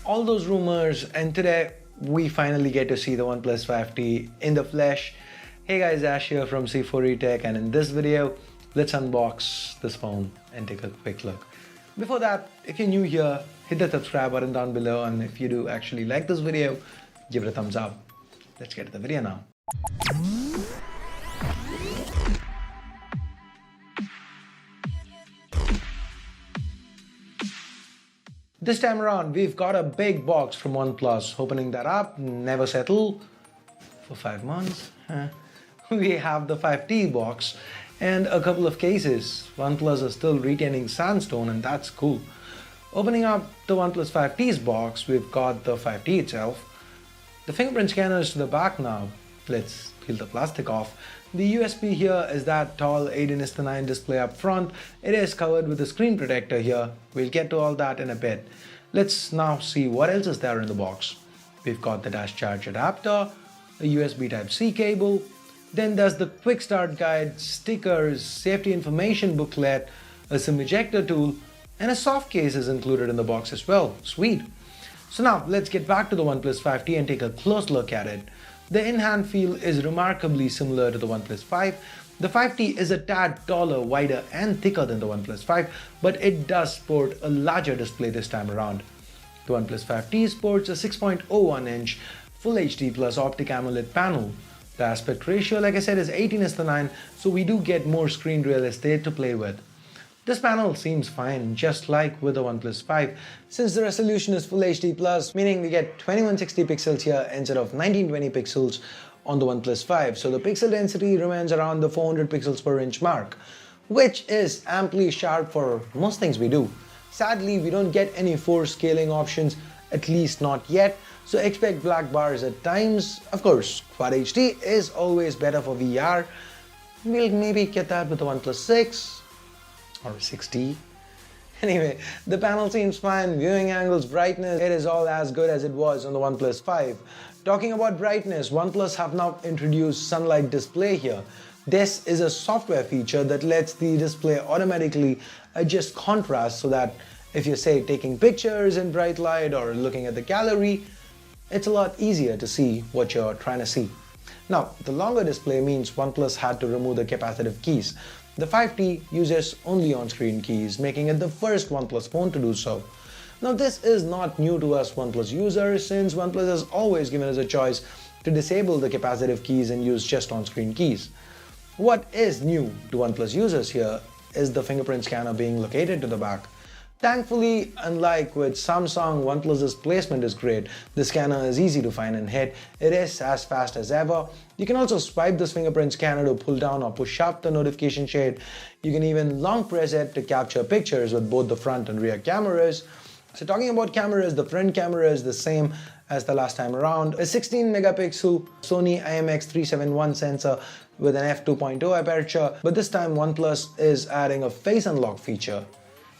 all those rumors, and today we finally get to see the OnePlus 5T in the flesh. Hey guys, Ash here from C4E Tech, and in this video, let's unbox this phone and take a quick look. Before that, if you're new here, hit the subscribe button down below, and if you do actually like this video, give it a thumbs up. Let's get to the video now. This time around, we've got a big box from OnePlus. Opening that up, never settle for 5 months. We have the 5T box and a couple of cases. OnePlus is still retaining sandstone, and that's cool. Opening up the OnePlus 5T's box, we've got the 5T itself. The fingerprint scanner is to the back now. Let's peel the plastic off. The USB here is that tall 18:9 display up front. It is covered with a screen protector here. We'll get to all that in a bit. Let's now see what else is there in the box. We've got the dash charge adapter, a USB Type-C cable, then there's the quick start guide, stickers, safety information booklet, a SIM ejector tool, and a soft case is included in the box as well. Sweet. So now let's get back to the OnePlus 5T and take a close look at it. The in-hand feel is remarkably similar to the OnePlus 5. The 5T is a tad taller, wider and thicker than the OnePlus 5, but it does sport a larger display this time around. The OnePlus 5T sports a 6.01-inch Full HD Plus Optic AMOLED panel. The aspect ratio, like I said, is 18:9, so we do get more screen real estate to play with. This panel seems fine, just like with the OnePlus 5, since the resolution is Full HD Plus, meaning we get 2160 pixels here instead of 1920 pixels on the OnePlus 5, so the pixel density remains around the 400 pixels per inch mark, which is amply sharp for most things we do. Sadly, we don't get any force scaling options, at least not yet, so expect black bars at times. Of course, Quad HD is always better for VR. We'll maybe get that with the OnePlus 6. Or 6T. Anyway, the panel seems fine, viewing angles, brightness, it is all as good as it was on the OnePlus 5. Talking about brightness, OnePlus have now introduced sunlight display here. This is a software feature that lets the display automatically adjust contrast so that if you're, say, taking pictures in bright light or looking at the gallery, it's a lot easier to see what you're trying to see. Now, the longer display means OnePlus had to remove the capacitive keys. The 5T uses only on-screen keys, making it the first OnePlus phone to do so. Now, this is not new to us OnePlus users, since OnePlus has always given us a choice to disable the capacitive keys and use just on-screen keys. What is new to OnePlus users here is the fingerprint scanner being located to the back. Thankfully, unlike with Samsung, OnePlus's placement is great. The scanner is easy to find and hit. It is as fast as ever. You can also swipe this fingerprint scanner to pull down or push up the notification shade. You can even long press it to capture pictures with both the front and rear cameras. So talking about cameras, the front camera is the same as the last time around. A 16 megapixel Sony IMX371 sensor with an f2.0 aperture, but this time OnePlus is adding a face unlock feature.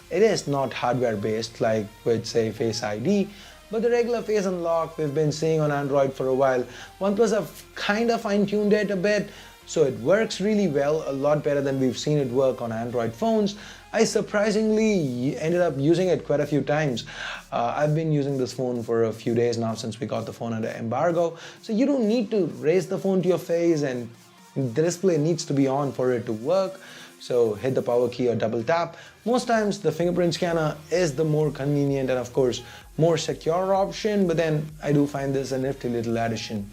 It is not hardware based like with, say, Face ID, but the regular face unlock we've been seeing on Android for a while. OnePlus have kind of fine-tuned it a bit, so it works really well, a lot better than we've seen it work on Android phones. I surprisingly ended up using it quite a few times. I've been using this phone for a few days now since we got the phone under embargo, so you don't need to raise the phone to your face and the display needs to be on for it to work. So hit the power key or double tap. Most times the fingerprint scanner is the more convenient and of course more secure option, but then I do find this a nifty little addition.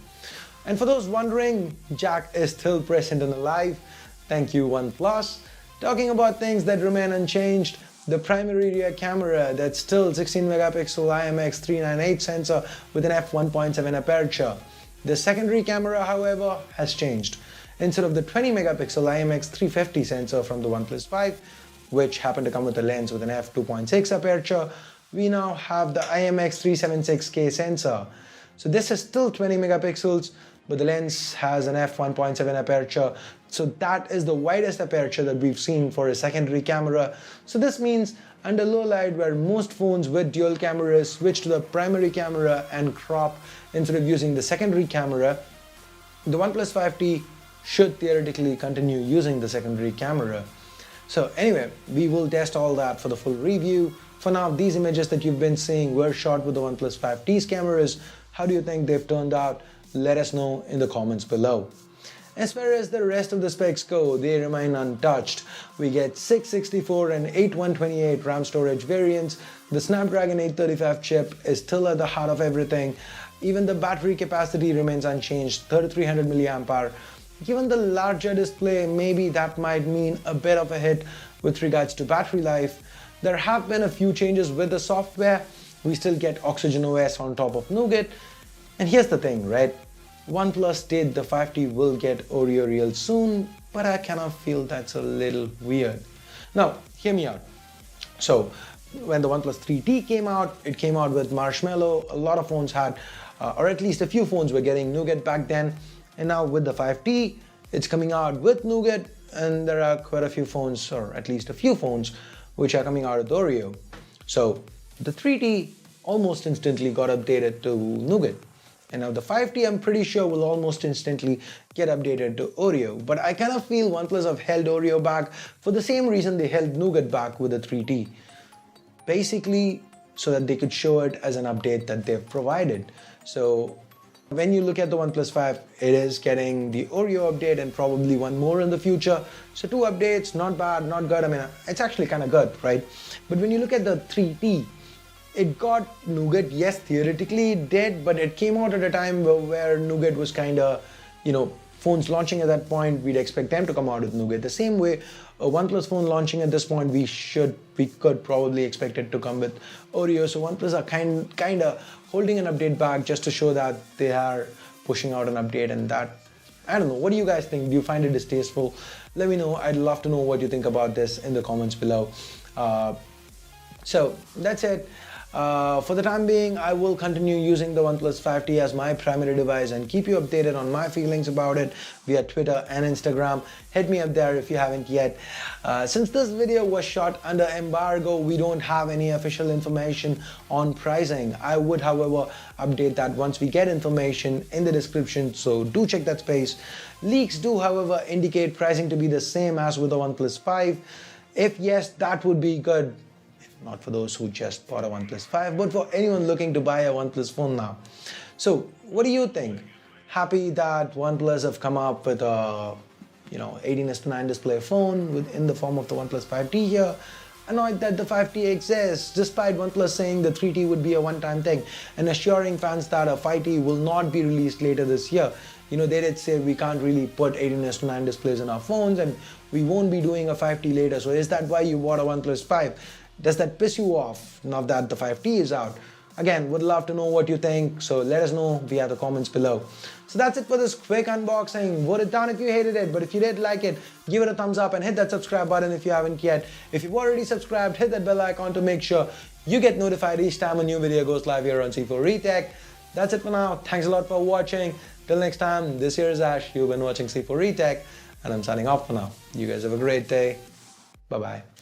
And for those wondering, jack is still present and alive. Thank you OnePlus. Talking about things that remain unchanged, the primary rear camera, that's still 16 megapixel IMX398 sensor with an f1.7 aperture. The secondary camera, however, has changed. Instead of the 20 megapixel IMX350 sensor from the OnePlus 5, which happened to come with a lens with an f2.6 aperture, we now have the IMX376K sensor. So this is still 20 megapixels, but the lens has an f1.7 aperture. So that is the widest aperture that we've seen for a secondary camera. So this means under low light, where most phones with dual cameras switch to the primary camera and crop instead of using the secondary camera, the OnePlus 5T should theoretically continue using the secondary camera. So anyway, we will test all that for the full review. For now, these images that you've been seeing were shot with the OnePlus 5T's cameras. How do you think they've turned out? Let us know in the comments below. As far as the rest of the specs go, they remain untouched. We get 664 and 8128 RAM storage variants. The Snapdragon 835 chip is still at the heart of everything. Even the battery capacity remains unchanged, 3300 mAh. Given the larger display, maybe that might mean a bit of a hit with regards to battery life. There have been a few changes with the software. We still get Oxygen OS on top of Nougat. And here's the thing, right? OnePlus stated the 5T will get Oreo real soon, but I kind of feel that's a little weird. Now, hear me out. So, when the OnePlus 3T came out, it came out with Marshmallow. A lot of phones had, or at least a few phones were getting Nougat back then. And now with the 5T, it's coming out with Nougat, and there are quite a few phones, or at least a few phones, which are coming out with Oreo. So, the 3T almost instantly got updated to Nougat. And now the 5T, I'm pretty sure, will almost instantly get updated to Oreo. But I kind of feel OnePlus have held Oreo back for the same reason they held Nougat back with the 3T. Basically, so that they could show it as an update that they've provided. So when you look at the OnePlus 5, it is getting the Oreo update and probably one more in the future. So 2 updates, not bad, not good. I mean, it's actually kind of good, right? But when you look at the 3T, it got Nougat. Yes, theoretically it did, but it came out at a time where Nougat was kind of, phones launching at that point, we'd expect them to come out with Nougat. The same way, a OnePlus phone launching at this point, we could probably expect it to come with Oreo. So OnePlus are kind of holding an update back just to show that they are pushing out an update, and that, I don't know, what do you guys think? Do you find it distasteful? Let me know. I'd love to know what you think about this in the comments below. So that's it. For the time being, I will continue using the OnePlus 5T as my primary device and keep you updated on my feelings about it via Twitter and Instagram. Hit me up there if you haven't yet. Since this video was shot under embargo, we don't have any official information on pricing. I would, however, update that once we get information in the description, so do check that space. Leaks do, however, indicate pricing to be the same as with the OnePlus 5. If yes, that would be good. Not for those who just bought a OnePlus 5, but for anyone looking to buy a OnePlus phone now. So, what do you think? Happy that OnePlus have come up with a 18:9 display phone in the form of the OnePlus 5T here. Annoyed that the 5T exists, despite OnePlus saying the 3T would be a one-time thing and assuring fans that a 5T will not be released later this year. They did say we can't really put 18:9 displays in our phones and we won't be doing a 5T later. So is that why you bought a OnePlus 5? Does that piss you off now that the 5T is out? Again, would love to know what you think, so let us know via the comments below. So that's it for this quick unboxing. Vote it down if you hated it, but if you did like it, give it a thumbs up and hit that subscribe button if you haven't yet. If you've already subscribed, hit that bell icon to make sure you get notified each time a new video goes live here on C4Retech. That's it for now. Thanks a lot for watching. Till next time, this here is Ash. You've been watching C4Retech, and I'm signing off for now. You guys have a great day. Bye-bye.